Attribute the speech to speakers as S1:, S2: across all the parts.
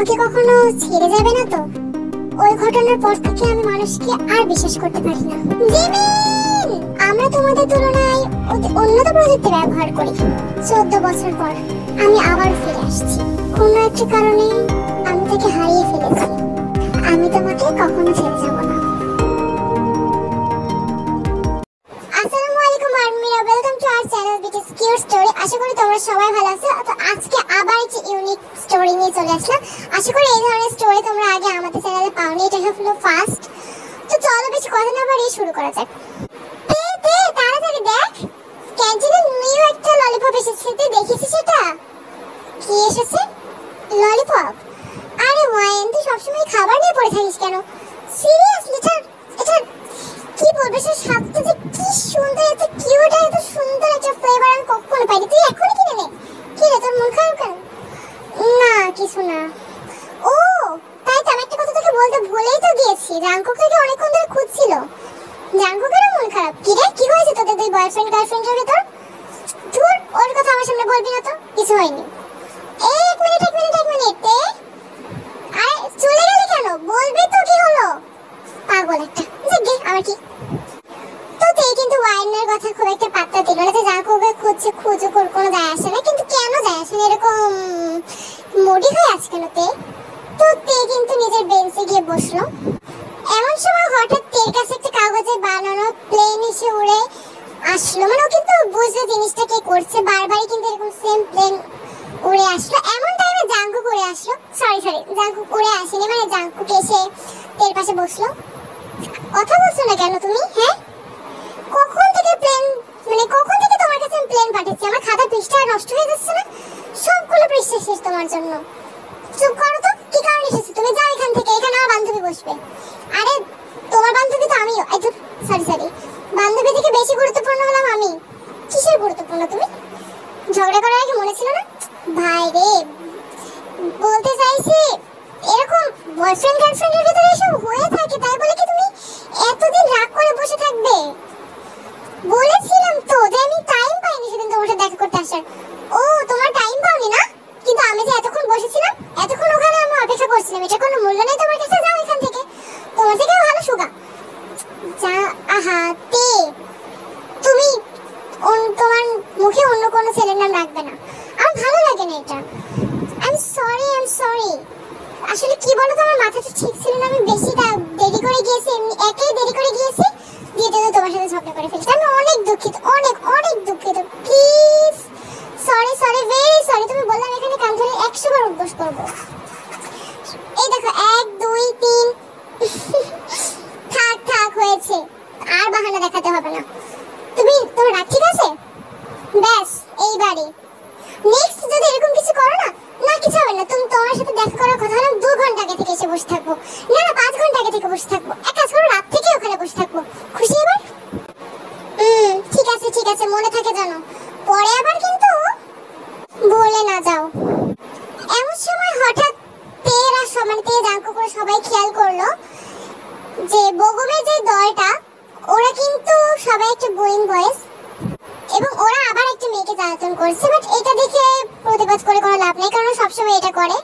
S1: আমাকে কখনো ছেড়ে যাবে না তো? ওই ঘটনার পর থেকে আমি মানুষকে আর বিশ্বাস করতে পারি না। জিমিন, আমরা তোমাদের তুলনায় উন্নত প্রযুক্তি ব্যবহার করি। 14 বছর পর আমি আবার ফিরে আসছি। কোনো একটা কারণে আমি তাকে হারিয়ে ফেলেছি। আমি তোমাকে কখনো ছেড়ে যাব না। আসসালামু আলাইকুম আর্মিরা, welcome to our channel BTS cute story. আশা করি তোমরা সবাই ভালো আছো। তো আজকে আবার একটি ইউনিক স্টোরি নিয়ে চলে আসলাম। আশা করি এই ধরনের স্টোরি তোমরা আগে আমাদের চ্যানেলে পাওনি, এটা হলো ফার্স্ট। তো চলো বেশি কথা না বাড়িয়ে শুরু করা যাক। তাড়াতাড়ি দেখ, ক্যান্টিনে নিউ একটা ললিপপ এসেছে। তুই দেখেছিস সেটা? কি এসেছে? ললিপপ? আরে ওয়াইন, তুই সবসময় খাবার নিয়ে পড়ে থাকিস কেন? সিরিয়াসলি এটা কি বলবো, সে স্বাদটা যে কি সুন্দর, এত কিউট আর এত সুন্দর একটা ফ্লেভার আমি কখনো পাইনি। তুই এখনই কিনে নে। কি রে, তোর মন খারাপ কেন? না কিছু না। ও তাই তো, আমি একটা কথা তোকে বলতে ভুলেই তো গিয়েছি। জাঙ্কুক তোকে অনেকক্ষণ ধরে খুঁজছিল। জাঙ্কুকেরও মন খারাপ? কি রে, কি হয়েছে তোদের দুই বয়ফ্রেন্ড গার্লফ্রেন্ডের ভেতর? ধুর, ওর কথা আমার সামনে বলবি না তো। কিছু হয়নি। এক মিনিট আরে চলে গেলি কেন? বলবি তো কি হলো? পাগল একটা। আমার কি? তো তুই কিন্তু ওয়াইনের কথা খুব একটা পাত্তা দিল না। যে জাঙ্কুকে খুঁজুক, ওর কোনো যায় আসে না। কিন্তু কেন যায় আসে না? এরকম মুডি হয়ে আছে কেন তে? তো তে কিন্তু নিজের বেঞ্চে গিয়ে বসলো। এমন সময় হঠাৎ তের কাছে একটা কাগজে বানানো প্লেন এসে উড়ে আসলো। মানে ও কিন্তু বুঝলো জিনিসটা কে করছে। বারবারই কিন্তু এরকম সেম প্লেন উড়ে আসলো। এমন টাইমে জাঙ্কুক উড়ে আসলো। সরি জাঙ্কুক উড়ে আসেনি, মানে জাঙ্কুক এসে তের পাশে বসলো। কথা বলছো না কেন তুমি? হ্যাঁ, কখন থেকে তোমার কাছে আমি প্লেন পাঠাচ্ছি? আমার খাতা পৃষ্ঠা নষ্ট হয়ে যাচ্ছে না? সবগুলো পৃষ্ঠা শেষ তোমার জন্য। চুপ করো তো। কি কারণে এসেছো তুমি? যাও এখান থেকে, এখানে আমার বান্ধবী বসবে। আরে তোমার বান্ধবী তো আমিও। সরি, বান্ধবী থেকে বেশি গুরুত্বপূর্ণ হলাম আমি। কিসের গুরুত্বপূর্ণ তুমি? ঝগড়া করার আগে মনে ছিল না? ভাই রে, বলতে চাইছি এরকম বয়ফ্রেন্ড গার্লফ্রেন্ডের ভিতরে এসব হয়ে থাকে, তাই বলে কি তুমি এতদিন রাগ করে বসে থাকবে? বলেছিলাম তো যে আমি টাইম পাইনি সেদিন তোমার সাথে দেখা করতে আসার। ও তোমার টাইম পাওনি না? কিন্তু আমি যে এতক্ষণ বসেছিলাম, এতক্ষণ ওখানে আমি অপেক্ষা করছিলাম, এটা কোনো মূল্য নেই তোমার কাছে? যাও এখান থেকে, তোমার থেকেও ভালো সুগা। যা তে, তুমি তোমার মুখে অন্য কোনো ছেলের নাম রাখবে না। আমার ভালো লাগে না এটা। I am sorry. আসলে কি বলো তো, আমার মাথাটা ঠিক ছিল না। আমি বেশি দেরি করে গিয়েছি, একাই দেরি করে গিয়েছি। দ্বিতীয়ত তোমার সাথে ঝগড়া করে ফেলেছি। আমি অনেক দুঃখিত, অনেক দুঃখিত। Please sorry, very sorry. তুমি বললাম এখানে কান ধরে 100 বার উদ্বোস করবো। এই দেখো, 1 2 3। থাক হয়েছে, আর বাহানা দেখাতে হবে না। তোমার রাগ ঠিক আছে? ব্যাস এইবারে নেক্সট যদি এরকম কিছু করো না কিছু হবে না। তুমি তোমার সাথে দেখা করার কথা হলো 2 ঘন্টা আগে থেকে এসে বসে থাকবো। না 5 ঘন্টা আগে থেকে বসে থাকবো। এক কাজ করো, রাত থেকে ওখানে বসে থাকবো। খুশি এবার? ঠিক আছে, মনে থাকে জানো। পরে আবার কিন্তু বলে না যাও। এমন সময় হঠাৎ তে জাঙ্কুক করে সবাই খেয়াল করলো যে বগমের যে দলটা, ওরা কিন্তু সবাই একটা বোয়িং বয়েজ, এবং ওরা আবার একটা মেয়েকে জ্বালাতন করছে। বাট এটা দেখে প্রতিবাদ করে কোনো লাভ নেই, কারণ সবসময় এটা করে।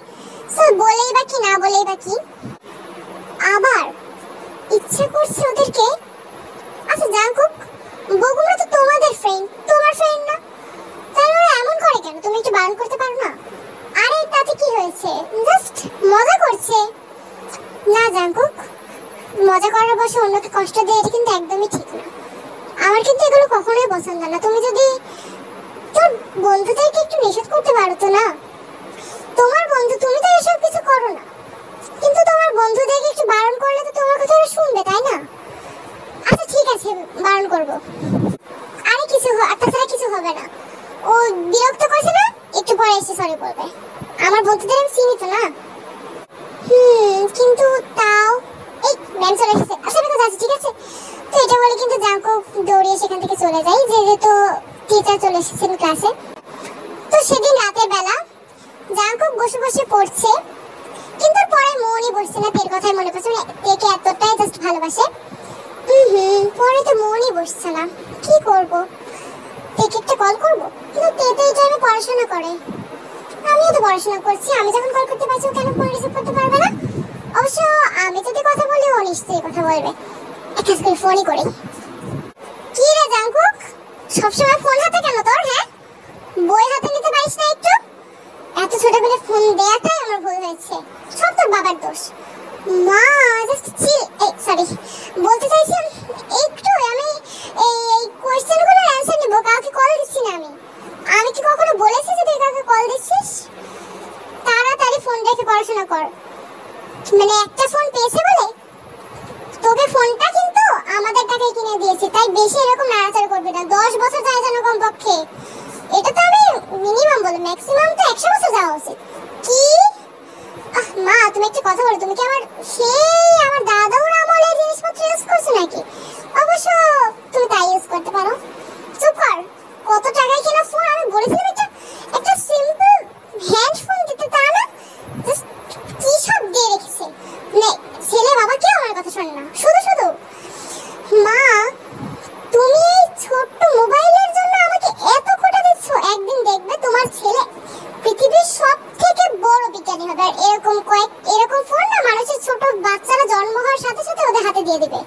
S1: সো বলেই বা কি, না বলেই বা কি। আবার ইচ্ছে করছে ওদেরকে। আচ্ছা জাঙ্কুক, বগুমরা তো তোমাদের ফ্রেন্ড, তোমার ফ্রেন্ড না? তাহলে ওরা এমন করে কেন? তুমি একটু বারণ করতে পারো না? আরে তাতে কি হয়েছে? জাস্ট মজা করছে। না জাঙ্কুক, মজা করার বসে অন্যকে কষ্ট দিয়ে এটা কিন্তু একদমই ঠিক না। আমার কিন্তু এগুলো কখনোই পছন্দ না। তুমি যদি তোর বন্ধুদেরকে একটু নিষেধ করতে পারো তো না? তোমার বন্ধু, তুমি তো এসব কিছু করো না, কিন্তু তোমার বন্ধুদেরকে একটু বারণ করলে তো তোমার কথা ওরা শুনবে, তাই না? আচ্ছা ঠিক আছে, বারণ করবো। আরে তাছাড়া কিছু হবে না। ও বিরক্ত করছে না, একটু পরে এসে সরি বলবে। আমার বন্ধুদের আমি চিনি তো না। কিন্তু তাও এই ম্যাম চলে এসেছে। আচ্ছা আমি তো যাচ্ছি, ঠিক আছে? তো এটা বলে কিন্তু জাঙ্কুক দৌড়িয়ে সেখান থেকে চলে যায়, যেহেতু টিচার চলে এসেছেন ক্লাসে। তো সেদিন রাতের বেলা জাঙ্কুক বসে পড়ছে, কিন্তু পরে মনই বসছে না। তের কথাই মনে পড়ছে, তেকে এতটাই জাস্ট ভালোবাসে। পরে তো মনই বসছে না। কি করবো? তেকে একটা কল করবো, কিন্তু তে তো এই টাইমে পড়াশোনা করে। আমিও তো পড়াশোনা করছি, আমি যখন কল করতে পারছি ও কেন ফোন রিসিভ করতে পারবে না? অবশ্য আমি যদি কথা বলি ও নিশ্চয়ই কথা বলবে। এক কাজ করে ফোনই করি। কি রে জাঙ্কুক, সবসময় ফোন হাতে কেন তোর? হ্যাঁ, বই হাতে নিতে পারিস না একটু? এত ছোট করে ফোন দেয়াটাই আমার ভুল হয়েছে, সব তোর বাবার দোষ। মা জাস্ট চিল, সরি, বলতে চাইছিলাম একটু আমি এই কোশ্চেনগুলোর অ্যানসার নিব, কাউকে কল দিচ্ছি না আমি। আমি কি কখনো বলেছি যে তুই কাউকে কল দিচ্ছিস? তাড়াতাড়ি ফোন রেখে পড়াশোনা কর। মানে একটা ফোন পেয়েছে বলে? তোকে ফোনটা কিন্তু আমাদের টাকায় কিনে দিয়েছি, তাই বেশি এরকম নাড়াচাড়া করবি না। 10 বছর যায় যেন কমপক্ষে, এটা তো আমি মিনিমাম বলি, ম্যাক্সিমাম তো 100 বছর যাওয়া উচিত। কি মা, তুমি একটা কথা বলো, তুমি কি আমার দাদার আমলের জিনিসপত্র ইউজ করছো নাকি? অবশ্য তুমি তাই ইউজ করতে পারো। চুপ কর, কত টাকায় কেনা ফোন? আমি বলেছিলাম একটা সিম্পল হ্যান্ড ফোন দিতে, তা না জাস্ট কি সব দিয়ে রেখেছে। মানে ছেলে বাবা কেউ আমার কথা শোনে না, শুধু শুধু। মা, তুমি এই ছোট্ট মোবাইলের জন্য আমাকে এত খোটা দিচ্ছ, একদিন দেখবে তোমার ছেলে পৃথিবীর সবথেকে বড় বিজ্ঞানী হবে। আর এরকম ফোন না মানুষের ছোট বাচ্চারা জন্ম হওয়ার সাথে সাথে ওদের হাতে দিয়ে দিবে।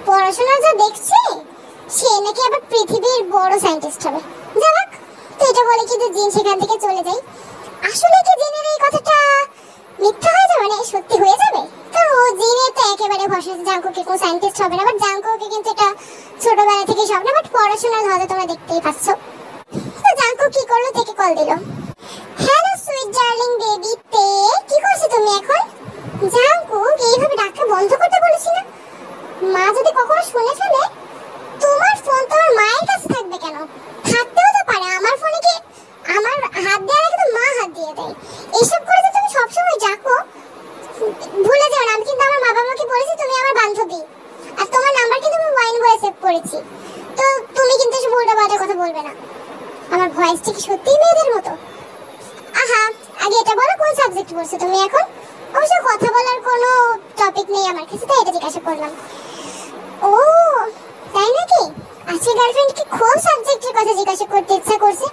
S1: পড়াশোনা যা দেখছি, সে নাকি আবার পৃথিবীর বড় সায়েন্টিস্ট হবে। যাক, তো এটা বলে কিন্তু জিন সেখান থেকে চলে যাই। আসলে কি জিনের এই কথাটা মিথ্যা হয়ে যাবে, মানে সত্যি হয়ে যাবে? কারণ ও জিনের তো একেবারে ভরসা আছে, জাঙ্কুকে কোনো সায়েন্টিস্ট হবে না। বাট জাঙ্কুকে কিন্তু এটা ছোটবেলা থেকে স্বপ্ন, বাট পড়াশোনার ধরে তোমরা দেখতেই পাচ্ছ। তো জাঙ্কুক কি করলো, থেকে কল দিল। হ্যালো সুইট ডার্লিং বেবি তে, কি করছো তুমি এখন? জাঙ্কুক, এইভাবে ডাকা বন্ধ করতে বলেছি না? মা যদি কখনো শুনে ফেলে, তোমার ফোন তোমার মায়ের কাছে থাকবে কেন? থাকতেও তো পারে, আমার ফোনে কি আমার হাত দেওয়ার আগে তো মা হাত দিয়ে দেয়। এইসব করে তো তুমি সবসময় ডাকো। ভুলে যাও না, আমি কিন্তু আমার মা বাবাকে বলেছি তুমি আমার বান্ধবী, আর তোমার নাম্বার কিন্তু আমি ওয়াইন বলে সেভ করেছি। তো তুমি কিন্তু এসব উল্টাপাল্টা কথা বলবে না। আমার ভয়েসটা কি সত্যিই মেয়েদের মতো? আহা, আগে এটা বলো কোন সাবজেক্ট পড়ছো তুমি এখন? অবশ্য কথা বলার কোনো টপিক নেই আমার কাছে, তাই এটা জিজ্ঞাসা করলাম। ও তাই নাকি? আজকে গার্লফ্রেন্ড কি খুব সাবজেক্টের কথা জিজ্ঞাসা করতে ইচ্ছা করছে?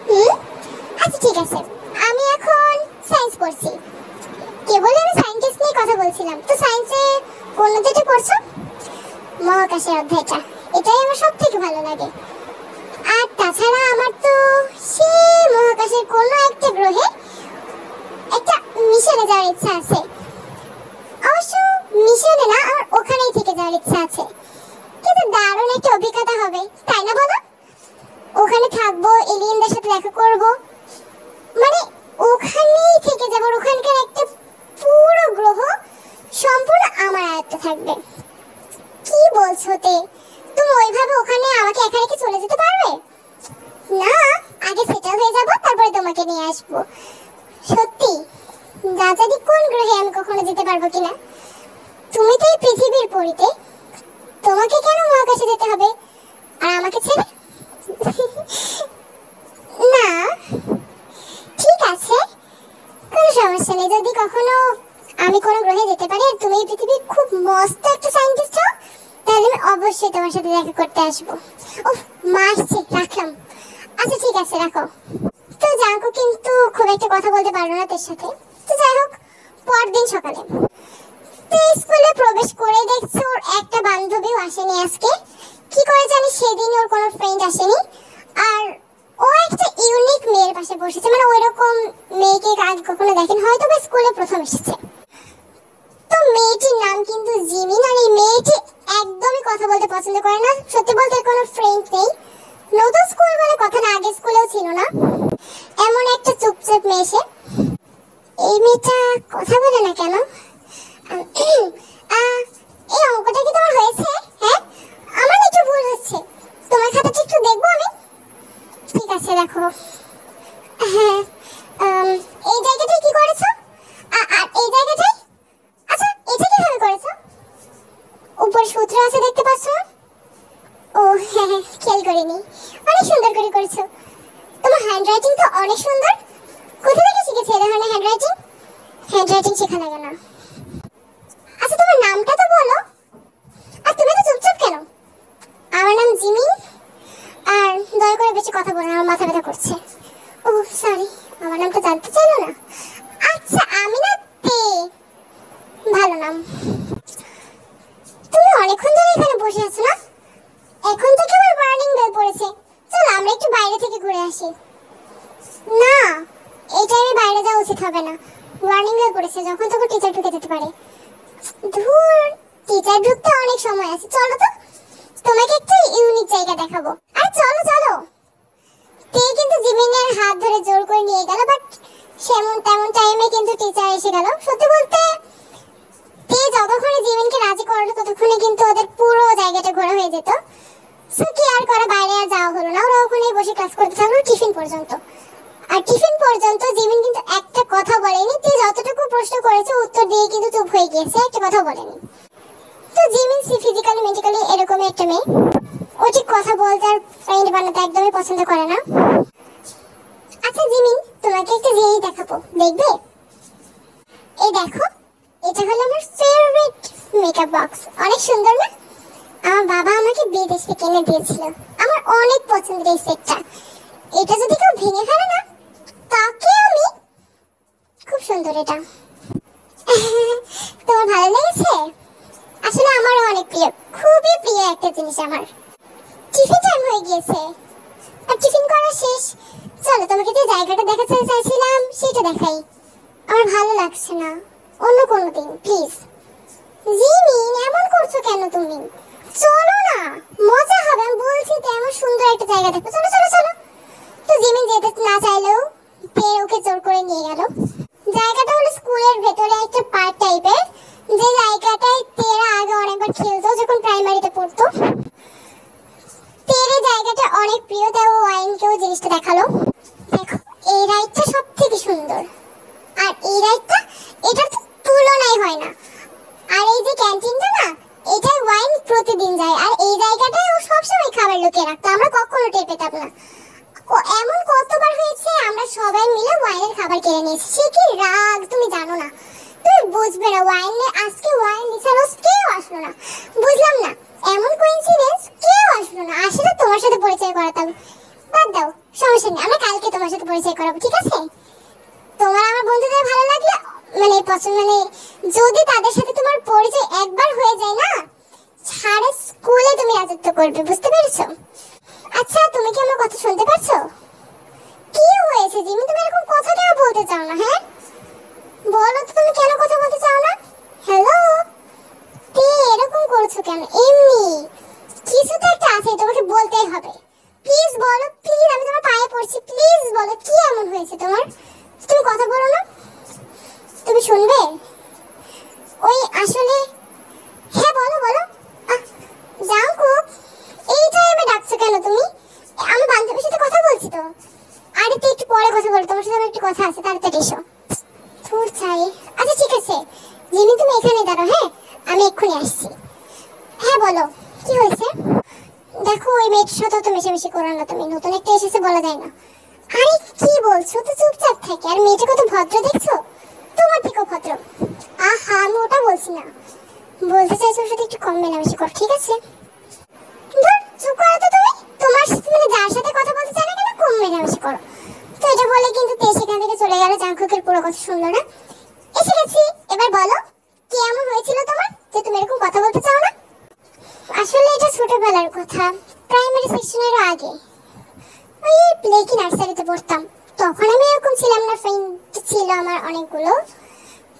S1: আচ্ছা ঠিক আছে, আমি এখন সায়েন্স পড়ছি। কেবল আমি সায়েন্টিস্ট নিয়ে কথা বলছিলাম। তো সায়েন্সে কোন অধ্যায়টা পড়ছো? মহাকাশের অধ্যায়টা, এটাই আমার সব থেকে ভালো লাগে। আর তাছাড়া আমার তো সে মহাকাশের কোনো একটা গ্রহে একটা মিশনে যাওয়ার ইচ্ছা আছে। অবশ্য মিশনে না, আমার ওখানেই থেকে যাওয়ার ইচ্ছা আছে। কিন্তু দারুণ একটা অভিজ্ঞতা হবে, তাই না বলো? ওখানে থাকবো, এলিয়েনদের সাথে দেখা করব, মানে ওখানেই থেকে যাবো। ওখানকার একটা পুরো গ্রহ সম্পূর্ণ আমার আয়ত্তে থাকবে। কি বলছো তে, তুমি ওইভাবে ওখানে আমাকে একা রেখে চলে যেতে পারবে? না, আগে সেটেল হয়ে যাবো, তারপরে তোমাকে নিয়ে আসবো। সত্যি? না জানি কোন গ্রহে আমি কখনো যেতে পারবো কিনা। তুমি তো এই পৃথিবীর পরিতে, তোমাকে কেন মহাকাশে যেতে হবে আর আমাকে ছেড়ে? না ঠিক আছে, কোনো সমস্যা নেই। যদি কখনো আমি কোনো গ্রহে যেতে পারি আর তুমি এই পৃথিবীর খুব মস্ত একটা সায়েন্টিস্ট হও, তাহলে আমি অবশ্যই তোমার সাথে দেখা করতে আসবো। ওহ মা আসছে, রাখলাম। আচ্ছা ঠিক আছে, রাখো। তো জাঙ্কু কিন্তু খুব একটা কথা বলতে পারলো না তোর সাথে। তো যাই হোক, পরদিন সকালে তো স্কুলে প্রবেশ করে দেখছে ওর একটা বান্ধবীও আসেনি আজকে। কি করে জানি সেদিন ওর কোনো ফ্রেন্ড আসেনি, আর ও একটা ইউনিক মেয়ের পাশে বসেছে। মানে ওইরকম মেয়েকে আগে কখনো দেখেন, হয়তো বা স্কুলে প্রথম এসেছে। তো মেয়েটির নাম কিন্তু জিমিন, আর এই মেয়েটি একদমই কথা বলতে পছন্দ করে না। সত্যি বলতে কোনো ফ্রেন্ড নেই। নতুন স্কুল বলে কথা না, আগে স্কুলেও ছিল না। এমন একটা চুপচাপ মেয়ে সে। এই মেয়েটা কথা বলে না কেন? এই অঙ্কটা কি তোমার হয়েছে? হ্যাঁ, আমার একটু ভুল হচ্ছে, তোমার খাতাটা একটু দেখবো আমি? ঠিক আছে দেখো। হ্যাঁ, এই জায়গাটায় কি করেছো? আর এই জায়গাটায়? আচ্ছা এটা কিভাবে করেছো? উপর সূত্র আছে দেখতে পাচ্ছ? ও হ্যাঁ হ্যাঁ, খেয়াল করিনি। অনেক সুন্দর করে করেছো। তোমার হ্যান্ডরাইটিং তো অনেক সুন্দর। কোথা থেকে শিখেছো এই ধরনের হ্যান্ডরাইটিং? হ্যান্ডরাইটিং শেখা লাগে না। আচ্ছা তোমার নামটা তো বলো। আর তুমি তো চুপচাপ কেন? আমার নাম জিমিন। আর দয়া করে বেশি কথা বলো না, আমার মাথা ব্যথা করছে। ও সরি, আমার নামটা জানতে চাইলে উচিত হবে না, ওয়ার্নিং হয়ে পড়েছে, যখন তখন টিচার ঢুকে যেতে পারে। ধুর, টিচার ঢুকতে অনেক সময় আছে, চলো তো তোমাকে একটা ইউনিক জায়গা দেখাবো। আর চলো চলো। তে কিন্তু জিমিনের হাত ধরে জোর করে নিয়ে গেল, বাট সেমন তেমন টাইমে কিন্তু টিচার এসে গেল। সত্যি বলতে তে যতক্ষণে জিমিনকে রাজি করালো ততক্ষণে কিন্তু ওদের পুরো জায়গাটা ঘোরা হয়ে যেত। সো কি আর করা, বাইরে আর যাওয়া হলো না, ওরা ওখানেই বসে ক্লাস করতে থাকলো টিফিন পর্যন্ত। আর টিফিন পর্যন্ত জিমিন কিন্তু একটা কথা বলেনি। তে যতটুকু প্রশ্ন করেছে উত্তর দিয়ে কিন্তু চুপ হয়ে গিয়েছে, একটা কথা বলেনি। তো জিমিন ফিজিক্যালি মেন্টালি এরকমই একটা মেয়ে, ও ঠিক কথা বলতে আর ফ্রেন্ড বানাতে একদমই পছন্দ করে না। আচ্ছা জিমিন, তোমাকে একটা জিনিস দেখাবো, দেখবে? এই দেখো, এটা হলো আমার ফেভারিট মেকআপ বক্স। অনেক সুন্দর না? আমার বাবা আমাকে বিদেশ থেকে এনে দিয়েছিল, আমার অনেক পছন্দের এই সেটটা। এটা যদি কেউ ভেঙে ফেলে না, তাকে আমি। খুব সুন্দর এটা। তোমার ভালো লেগেছে? আসলে আমারও অনেক প্রিয়, খুবই প্রিয় একটা জিনিস আমার। টিফিন টাইম হয়ে গিয়েছে আর টিফিন করা শেষ। চলো তোমাকে যে জায়গাটা দেখাতে চাইছিলাম সেটা দেখাই। আমার ভালো লাগছে না, অন্য কোনো দিন প্লিজ। জিমিন, এমন করছো কেন তুমি? চলো না, মজা হবে, আমি বলছি তো, এমন সুন্দর একটা জায়গা দেখো, চলো চলো চলো। তো জিমিন যেতে না চাইলেও তে ওকে জোর করে নিয়ে গেল। জায়গাটা হলো স্কুলের ভেতরে একটা পার্ক টাইপের, যে জায়গাটায় তেরা আগে অনেকবার খেলতো যখন প্রাইমারিতে পড়তো। তেরে জায়গাটা অনেক প্রিয়, তাই ও ওয়াইনকেও জিনিসটা দেখালো। দেখো, এই রাইডটা সব থেকে সুন্দর, আর এই রাইডটা, এটা তো তুলনাই হয় না। আর এই যে ক্যান্টিনটা না, এটাই ওয়াইন প্রতিদিন যায়, আর এই জায়গাটায় ও সবসময় খাবার লুকিয়ে রাখতো, আমরা কখনো টের পেতাম না। ও এমন কতবার হয়েছে আমরা সবাই মিলে ওয়াইনের খাবার কিনে নিয়েছি। সে কি রাগ তুমি জানো না, তুমি বুঝবে না। ওয়াইনে আজকে ওয়াইন নিসারোস কেউ আসলো না, বুঝলাম না, এমন কোইন্সিডেন্স, কেউ আসলো না। আসলে তোমার সাথে পরিচয় করাতাম, বাদ দাও, সমস্যা নেই, আমরা কালকে তোমার সাথে পরিচয় করাবো, ঠিক আছে? তোমার আমার বন্ধুদের ভালো লাগলে, মানে পছন্দ, মানে যদি তাদের সাথে তোমার পরিচয় একবার হয়ে যায় না, সারা স্কুলে তুমি রাজত্ব করবে, বুঝতে পেরেছো? আচ্ছা, তুমি কি আমার কথা শুনতে পাচ্ছো? কি হয়েছে জিমি, তুমি এরকম কথা কেন বলতে চাও না? হ্যাঁ বলো তো, তুমি কেন কথা বলতে চাও না? হ্যালো, তে এরকম করছো কেন? এমনি কিছু তো একটা আছে, তোমাকে বলতেই হবে। প্লিজ বলো, প্লিজ, আমি তোমার পায়ে পড়ছি, প্লিজ বলো, কি এমন হয়েছে তোমার? তুমি কথা বলো না, তুমি শুনবে? ওই আসলে, হ্যাঁ বলো বলো। জাঙ্কুক, এই টাইমে ডাকছো কেন তুমি? আমি বান্ধবীর সাথে কথা বলছি তো। আরে তো একটু পরে কথা বলো, তোমার সাথে আমার একটু কথা আছে, তাড়াতাড়ি এসো। তোর চাই। আচ্ছা ঠিক আছে জিমি, তুমি এখানে দাঁড়াও, হ্যাঁ আমি এক্ষুনি আসছি। হ্যাঁ বলো, কি হয়েছে? দেখো, ওই মেয়েটার সাথে তো মেশামেশি করো না, তুমি নতুন একটা এসেছে, বলা যায় না। আরে কি বলছো, তো চুপচাপ থাকে। আর মেয়েটা কত ভদ্র দেখছো, তোমার থেকেও ভদ্র। আহা, আমি ওটা বলছি না, বলতে চাইছো ওর সাথে একটু কম মেলামেশি করো, ঠিক আছে? ধর, চুপ করো তো তুমি। তোমার সাথে, মানে যার সাথে কথা বলতে চাই না কেন, কম মেলামেশি করো। তো এটা বলে কিন্তু তে সেখান থেকে চলে গেল, জাঙ্কুকের পুরো কথা শুনলো না। এসে গেছি, এবার বলো কি এমন হয়েছিল তোমার যে তুমি এরকম কথা বলতে চাও না? আসলে এটা ছোটবেলার কথা, প্রাইমারি সেকশনের আগে, ওই প্লে কি নার্সারিতে পড়তাম, তখন আমি এরকম ছিলাম না। ফ্রেন্ড ছিল আমার অনেকগুলো,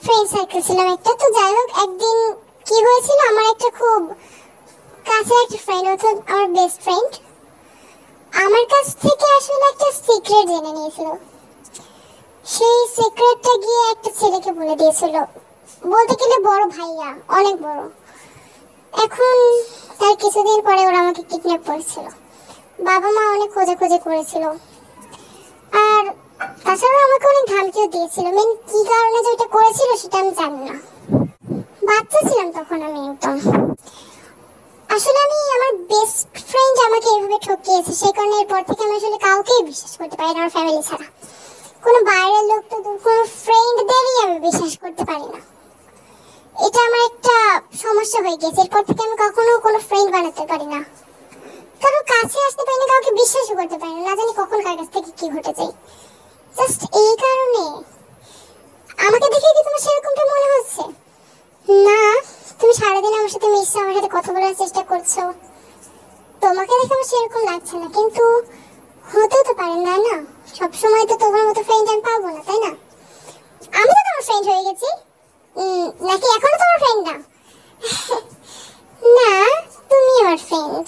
S1: ফ্রেন্ড সার্কেল ছিলাম একটা। তো যাই হোক, একদিন কি হয়েছিল, আমার একটা খুব কাছের একটা ফ্রেন্ড, অর্থাৎ আমার বেস্ট ফ্রেন্ড, আমার কাছ থেকে আসলে একটা সিক্রেট জেনে নিয়েছিল। সেই সিক্রেটটা গিয়ে একটা ছেলেকে বলে দিয়েছিল, বলতে গেলে বড় ভাইয়া, অনেক বড়। এখন তার কিছুদিন পরে ওরা আমাকে কিডন্যাপ করেছিল, বাবা মা অনেক খোঁজাখুঁজি করেছিল, আর তাছাড়া আমাকে অনেক ধামকিও দিয়েছিল। মেন কি কারণে যে এটা করেছিল সেটা আমি জানি না, বাচ্চা ছিলাম তখন আমি একদম। আসলে আমি, আমার বেস্ট ফ্রেন্ড আমাকে এভাবে ঠকিয়েছে, সেই কারণে এরপর থেকে আমি আসলে কাউকেই বিশ্বাস করতে পারি না, আমার ফ্যামিলি ছাড়া। কোনো বাইরের লোক তো দূর, কোনো ফ্রেন্ডদেরই আমি বিশ্বাস করতে পারি না। এটা আমার একটা সমস্যা হয়ে গেছে, এরপর থেকে আমি কখনো কোনো ফ্রেন্ড বানাতে পারি না, কারো কাছে আসতে পারি না, কাউকে বিশ্বাসও করতে পারি না, না জানি কখন কার কাছ থেকে কি ঘটে যায়। জাস্ট এই কারণে। আমাকে দেখে কি তোমার সেরকমটা মনে হচ্ছে? না, তুমি সারাদিন আমার সাথে মিশছো, আমার সাথে কথা বলার চেষ্টা করছো, তোমাকে দেখে আমার সেরকম লাগছে না। কিন্তু হতেও তো পারে না, না সবসময় তো তোমার মতো ফ্রেন্ড আমি পাবো না, তাই না? ফ্রেন্ড হয়ে গেছি? নাকি এখনো তোমার ফ্রেন্ড না? না, তুমি আমার ফ্রেন্ড।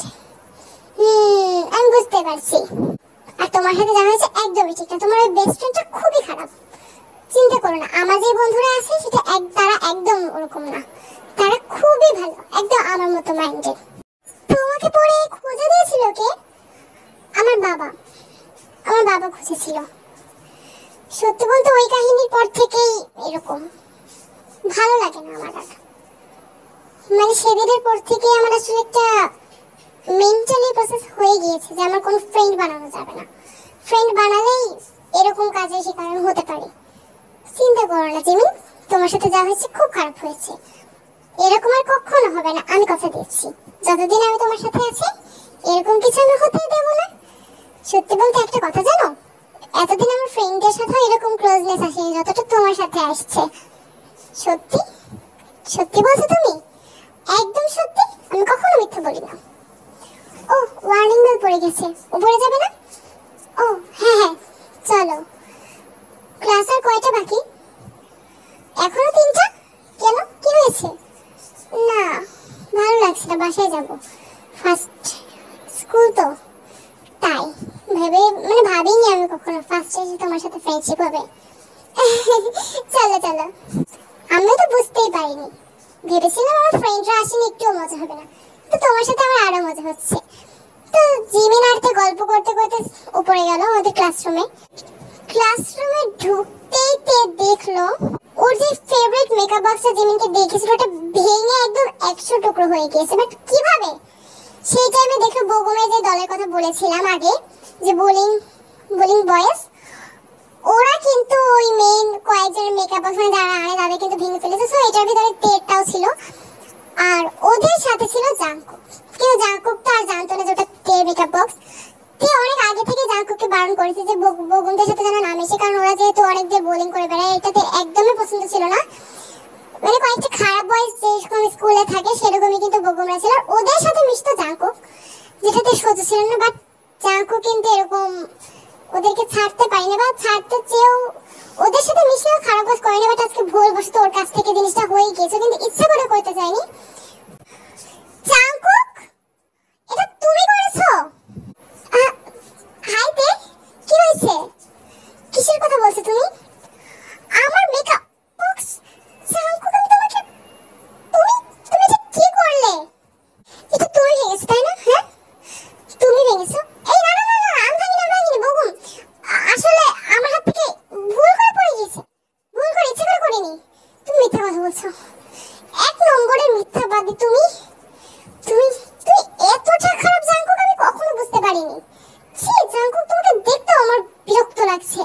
S1: আমি বুঝতে পারছি। আর তোমার সাথে যা হয়েছে একদমই ঠিক না। তোমার ওই বেস্ট ফ্রেন্ডটা খুবই খারাপ। চিন্তা করো না, আমার যে বন্ধুরা আছে সেটা তারা একদম ওরকম না। তারা খুবই ভালো, একদম আমার মতো মাইন্ডেড। তোমাকে পরে খুঁজে দিয়েছিল কে? আমার বাবা। আমার বাবা খুঁজেছিল। সত্যি বলতে ওই কাহিনীর পর থেকেই এরকম ভালো লাগে না আমার আর। মানে সেদিনের পর থেকে আমার আসলে একটা মেন্টালি প্রসেস হয়ে গিয়েছে যে আমার কোনো ফ্রেন্ড বানানো যাবে না। ফ্রেন্ড বানালেই এরকম কাজে সে কারণ হতে পারে। চিন্তা করো না জিমি, তোমার সাথে যা হয়েছে খুব খারাপ হয়েছে। এরকম আর কখনো হবে না, আমি কথা দিচ্ছি। যতদিন আমি তোমার সাথে আছি এরকম কিছু আমি হতে দেবো না। সত্যি বলতে একটা কথা জানো, এতদিন আমার ফ্রেন্ডদের সাথে এরকম ক্লোজনেস আসেনি যতটা তোমার সাথে আসছে। সত্যি সত্যি বলছো তুমি? একদম সত্যি, আমি কখনো মিথ্যা বলি না। ও, ওয়ার্নিং বেল পড়ে গেছে, উপরে যাবে না? ও হ্যাঁ হ্যাঁ, চলো। ক্লাস আর কয়টা বাকি? এখনো 3টা। কেন, কি হয়েছে? না, ভালো লাগছে না, বাসায় যাব। ফার্স্ট স্কুল তো, তাই ভাবিনি আমি কখনো ফার্স্ট এসে তোমার সাথে ফ্রেন্ডশিপ হবে। চলো চলো। আমি তো বুঝতেই পারিনি, ভেবেছিলাম আমার ফ্রেন্ডরা আসেনি একটু মজা হবে না, তো তোমার সাথে আমার আরো মজা হচ্ছে। তো জিমিন আরতে গল্প করতে করতে উপরে গেল আমাদের ক্লাসরুমে। ক্লাসরুমে ঢুকতেই দেখলো ওর যে ফেভারিট মেকআপ বক্সটা জিমিনকে দেখেছিল ওটা ভেঙে একদম 100 টুকরো হয়ে গিয়েছে। বাট কিভাবে? সেই টাইমে দেখলো বগুমের যে দলের কথা বলেছিলাম আগে, যে বোলিং বয়েজ, ওরা কিন্তু ওই মেইন কয়েকজনের মেকআপ বক্স যারা আনে তাদের কিন্তু ভেঙে ফেলেছে। সো এটার ভিতরে তেরটাও ছিল, আর ওদের সাথে ছিল জাংকুক। কিন্তু জাংকুক তো আর জানতো না যে ওটা তের মেকআপ বক্স। তে অনেক আগে থেকে জাংকুককে বারণ করেছে যে বগুমদের সাথে যেন না মেশে, কারণ ওরা যেহেতু অনেকদের বোলিং করে বেড়ায়, এটাতে একদমই পছন্দ ছিল না। মানে কয়েকটা খারাপ বয়েজ যেরকম স্কুলে থাকে সেরকমই কিন্তু বগুমরা ছিল। ওদের সাথে মিশতো জাংকুক, যেটাতে সোজা ছিল না। বাট জাংকুক কিন্তু এরকম ওদেরকে ছাড়তে পারিনি, বা ছাড়তে চেয়েও ওদের সাথে মিশেও খারাপ কাজ করেনি। বাট আজকে ভুল বসতো ওর কাছ থেকে জিনিসটা হয়ে গিয়েছে, কিন্তু ইচ্ছা করে করতে চাইনি। জাংকুক, এটা তুমি করেছো? হাই তে, কি হয়েছে? কিসের কথা বলছো তুমি? আমার মেকআপ বক্স? জাংকুক, আমি তোমাকে তুমি তুমি এটা কি করলে? এটা তুমি ভেঙেছো তাই না? হ্যাঁ, তুমি ভেঙেছো? এই না না না না, আমি ভাঙিনি বগুম। আসলে আমার হাত থেকে ভুল করে পড়ে গিয়েছে, ভুল করে, ইচ্ছে করে করিনি। তুমি মিথ্যা কথা বলছো, 1 নম্বরের মিথ্যাবাদী তুমি। তুমি তুমি এতটা খারাপ জাংকুক, আমি কখনো বুঝতে পারিনি। ছি জাংকুক, তোমাকে দেখতে আমার বিরক্ত লাগছে।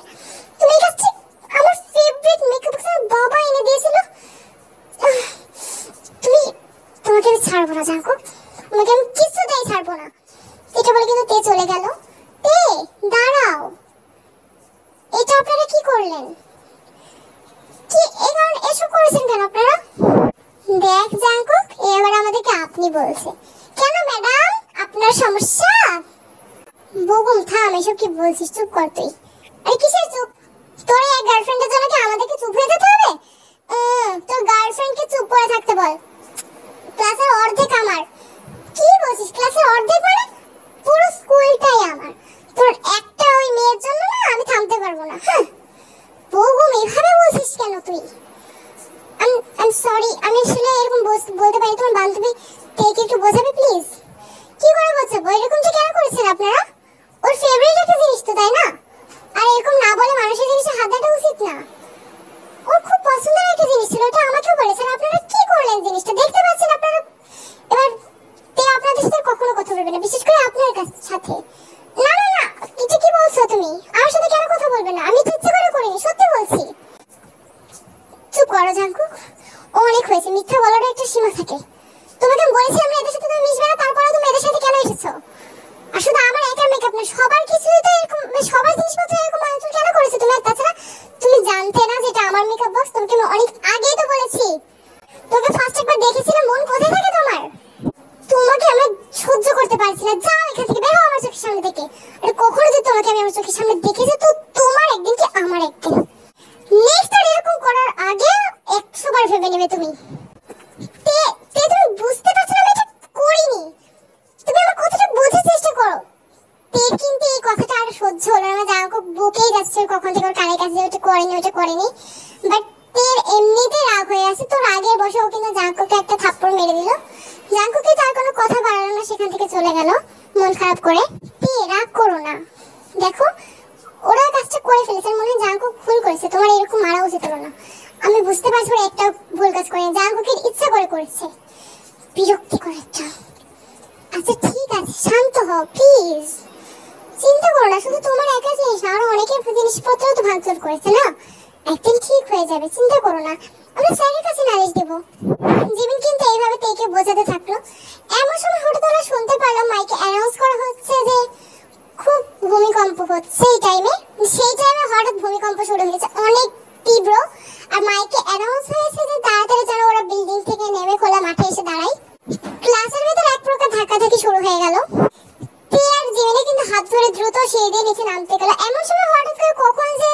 S1: তুমি এই কাজটা, আমার ফেভারিট মেকআপ বক্স আমার বাবা এনে দিয়েছিল। তোমাকে আমি ছাড়বো না জাংকুক, তোমাকে আমি কিছুতেই ছাড়বো না। এটা বলে কিন্তু তে চলে গেল। তে, দাঁড়াও, এটা আপনারা কি করলেন? কি এসব করেছেন কেন আপনারা? দেখ জাংকুক, এবার আমাদেরকে আপনি বলছে কেন? ম্যাডাম, আপনার সমস্যা? বগুম থাম, এসব কি বলছিস? চুপ কর তুই। আরে কিসের চুপ? তোর এই গার্লফ্রেন্ডের জন্য কি আমাদেরকে চুপ হয়ে যেতে হবে? তোর গার্লফ্রেন্ডকে চুপ করে থাকতে বল। ক্লাসের অর্ধেক আমার। কি বলছিস ক্লাসের অর্ধেক? মানে পুরো স্কুলটাই আমার। তোর একটা ওই মেয়ের জন্য না আমি থামতে পারবো না। হ্যাঁ বগুম, এভাবে বলছিস কেন তুই? I'm sorry, আমি আসলে এরকম বলতে পারি। তোমার বান্ধবী থেকে একটু বোঝাবে প্লিজ? কি করে বোঝাবো? এরকমটা কেন করেছেন আপনারা? ওর ফেভারিট একটা জিনিস তো, তাই না? আর এরকম না বলে মানুষের জিনিসে হাত দেওয়া উচিত না। ওর খুব পছন্দের একটা জিনিস ছিল, ওটা আমাকেও বলেছেন। আপনারা কি করলেন জিনিসটা? দেখতে পাচ্ছেন আপনারা। এবার তে আপনাদের সাথে কখনো কথা বলবে না, বিশেষ করে আপনার সাথে। না না না, এটা কি বলছো তুমি? আমার সাথে কেন কথা বলবে না? আমি তো ইচ্ছে করে করিনি, সত্যি বলছি। চুপ করো জাংকুক, অনেক হয়েছে। মিথ্যা বলার একটা সীমা থাকে। তোমাকে আমি বলেছিলাম না এদের সাথে তুমি মিশবে না, তারপরে তুমি এদের সাথে কেন এসেছো? আর শুধু আমার একার মেকআপ না, সবার কিছুই তো এরকম, সবার জিনিসপত্র এরকম ভাঙচুর কেন করেছো তুমি? আর তাছাড়া তুমি জানতে না যেটা আমার মেকআপ বক্স? তোমাকে আমি অনেক আগেই তো বলেছি। তোকে ফার্স্ট একবার দেখেছিলাম, মন কোথায় থাকে তোমার? তোমাকে আমি সহ্য করতে পারছি না। যাও এখান থেকে, বের হও আমার চোখের সামনে থেকে। আর কখনো যদি তোমাকে আমি আমার চোখের সামনে দেখেছি তো তোমার একদিন কি আমার একদিন। নেক্সট আর এরকম করার আগে নেবে তুমি। তে তে তুমি বুঝতে পারছো না আমি এটা করিনি। তুমি আমার কথাটা বোঝার চেষ্টা করো। তের কিন্তু এই কথাটা আর সহ্য হলো না, জাঙ্কুক বকেই যাচ্ছে কখন থেকে ওর কানের কাছে যে ওটা করেনি। বাট তের এমনিতে রাগ হয়ে আছে, তো রাগের বসে ও কিন্তু জাঙ্কুককে একটা থাপ্পড় মেরে দিল। জাঙ্কুককে তার কোনো কথা বাড়ালো না, সেখান থেকে চলে গেল মন খারাপ করে। তে রাগ করো না, দেখো ওরা কাজটা করে ফেলেছে, মনে হয় জাঙ্কুক ভুল করেছে, তোমার এরকম মারা উচিত হলো না। আমি বুঝতে পারছি ওরা একটা ভুল কাজ করে, জাঙ্কুকের ইচ্ছা করে করেছে, বিরক্তিকর একটা। আচ্ছা ঠিক আছে, শান্ত হও প্লিজ, চিন্তা করো না, শুধু তোমার একা জিনিস না, আরো অনেকের জিনিসপত্র তো ভাঙচুর করেছে না, একদিন ঠিক হয়ে যাবে, চিন্তা করো না, আমরা স্যারের কাছে নালিশ দেবো। জিমিন কিন্তু এইভাবে তেকে বোঝাতে থাকলো। এমন সময় হঠাৎ ওরা শুনতে পারলাম মাইকে অ্যানাউন্স করা হচ্ছে যে খুব ভূমিকম্প হচ্ছে। সেই টাইমে হঠাৎ ভূমিকম্প শুরু হয়েছে, অনেক তীব্র। আর মাইকে অ্যানাউন্স হয়েছে যে তাড়াতাড়ি যেন ওরা বিল্ডিং থেকে নেমে খোলা মাঠে এসে দাঁড়ায়। ক্লাসের ভিতর এক প্রকার ধাক্কাধাক্কি শুরু হয়ে গেল। তে আর জিমিনে কিন্তু হাত ধরে দ্রুত সেই দিয়ে নিচে নামতে গেল। এমন সময় হঠাৎ করে কখন যে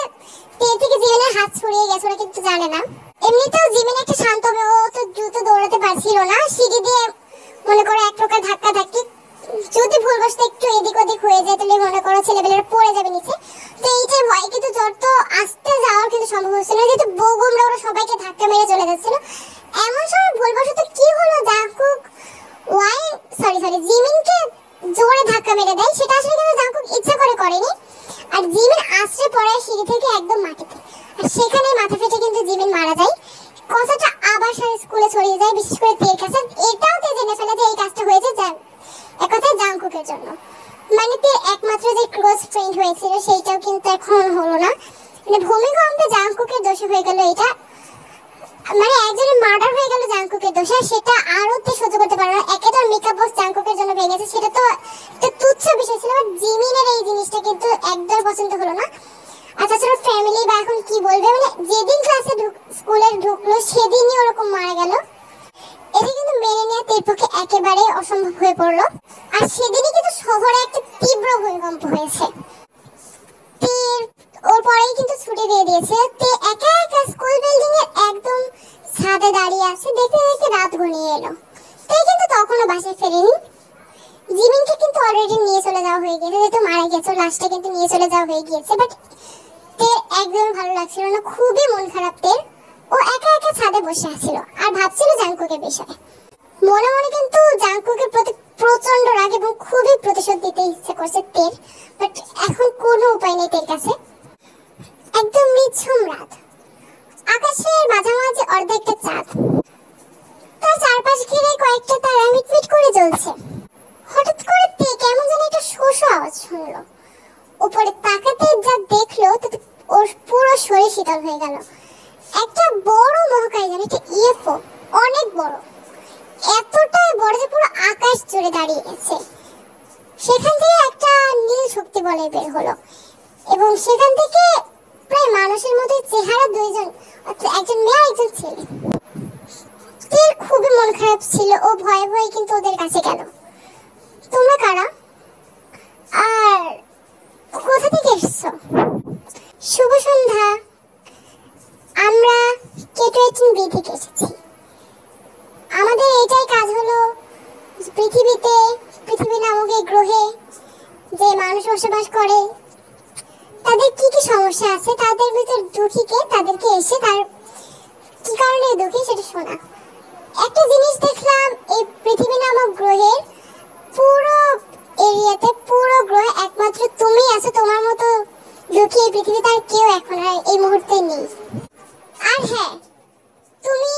S1: তে থেকে জিমিনের হাত ছড়িয়ে গেছে ওরা কিন্তু জানে না। এমনিতেও জিমিন একটা শান্ত হবে, ও তো দ্রুত দৌড়াতে পারছিল না, সিঁড়ি দিয়ে মনে করো এক প্রকার ধাক্কাধাক্কি, যদি ভুলবশত একটু এদিক ওদিক হয়ে যায় তাহলে মনে করো ছেলেবেলেরা পড়ে যাবে নিচে। তো এইটার ভয় কিন্তু যত আস্তে যাওয়ার কিন্তু সম্ভব হচ্ছিল না, যেহেতু বৌগমরা ওরা সবাইকে ধাক্কা মেরে চলে যাচ্ছিল। এমন সময় ভুলবশত কি হলো, জাঙ্কুক জিমিনকে জোরে ধাক্কা মেরে দেয়। সেটা আসলে কিন্তু জাঙ্কুক ইচ্ছা করে করেনি, আর জিমিন আছড়ে পড়ে সিঁড়ি থেকে একদম মাটিতে, আর সেখানে মাথা ফেটে কিন্তু জিমিন মারা যায়। কথাটা আবার সারা স্কুলে ছড়িয়ে যায়, বিশেষ করে তের কাছে। এটাও তে জেনে ফেলে যে এই কাজটা হয়েছে একথায় জাঙ্কুকের জন্য, মানে তের একমাত্র যে ক্লোজ ফ্রেন্ড হয়েছিল সেইটাও কিন্তু এখন হলো না। মানে ভূমিকম্পে জাঙ্কুকের দোষে হয়ে গেল এটা, মানে একজনের মার্ডার হয়ে গেল জাঙ্কুকের দোষে, সেটা আরো তে সহ্য করতে পারে না। একে তো মেকআপ বক্স জাঙ্কুকের জন্য ভেঙেছে, সেটা তো একটা তুচ্ছ বিষয় ছিল, বাট জিমিনের এই জিনিসটা কিন্তু একদম পছন্দ হলো না। আর তাছাড়া ফ্যামিলি বা এখন কি বলবে, মানে যেদিন ক্লাসে স্কুলে ঢুকলো সেদিনই ওরকম মারা গেল, এটা কিন্তু মেনে নেওয়া তের পক্ষে একেবারে অসম্ভব হয়ে পড়লো। আর সেদিনই কিন্তু শহরে একটা তীব্র ভূমিকম্প হয়েছে। ওর পরেই কিন্তু ছুটি দিয়ে দিয়েছে। তে একা একা স্কুল বিল্ডিং এর একদম ছাদে দাঁড়িয়ে আছে, দেখতে দেখতে রাত ঘনিয়ে এলো। তাই কিন্তু তখনও বাসায় ফেরেনি। জিমিনকে কিন্তু অলরেডি নিয়ে চলে যাওয়া হয়ে গিয়েছে, যেহেতু মারা গেছে লাস্টে কিন্তু নিয়ে চলে যাওয়া হয়ে গিয়েছে। বাট তের একদম ভালো লাগছিল না, খুবই মন খারাপ তের। ও একা একা ছাদে বসে আছিল আর ভাবছিল জাঙ্কুকের বিষয়ে। মনে মনে কিন্তু জাঙ্কুকের প্রতি প্রচন্ড রাগ এবং খুবই প্রতিশোধ দিতে ইচ্ছে করছে তের, বাট এখন কোনো উপায় নেই তের কাছে। একদম নিঝুম রাত, আকাশের মাঝামাঝি অর্ধেকটা চাঁদ, তার চারপাশ ঘিরে কয়েকটা তারা মিটমিট করে জ্বলছে। হঠাৎ করে তে কেমন যেন একটা শোষ আওয়াজ শুনলো। উপরে তাকাতে যা দেখলো তাতে ওর পুরো শরীর শীতল হয়ে গেল। একটা বড় মহাকাশযান, একটা ইউএফও, অনেক বড়, এতটাই বড় যে পুরো আকাশ জুড়ে দাঁড়িয়ে গেছে। সেখান থেকে একটা নীল শক্তি বলয় বের হলো এবং সেখান থেকে প্রায় মানুষের মতোই চেহারা দুইজন, একজন মেয়ে আর একজন ছেলে। তের খুবই মন খারাপ ছিল, ও ভয়ে ভয়ে কিন্তু ওদের কাছে গেল। তোমরা কারা আর কোথা থেকে এসছো? শুভ সন্ধ্যা, আমরা K-18 B থেকে এসেছি। আমাদের এটাই কাজ হলো পৃথিবী নামক এই গ্রহে যে মানুষ বসবাস করে তাদের কি কি সমস্যা আছে, তাদের ভিতর দুঃখীকে তাদেরকে এসে তার কি কারণে দুঃখী সেটা শোনা। একটা জিনিস দেখলাম, এই পৃথিবী নামক গ্রহের পুরো এরিয়াতে, পুরো গ্রহে একমাত্র তুমি আছো, তোমার মতো দুঃখী এই পৃথিবীতে আর কেউ এখন আর এই মুহূর্তে নেই। আর হ্যাঁ, তুমি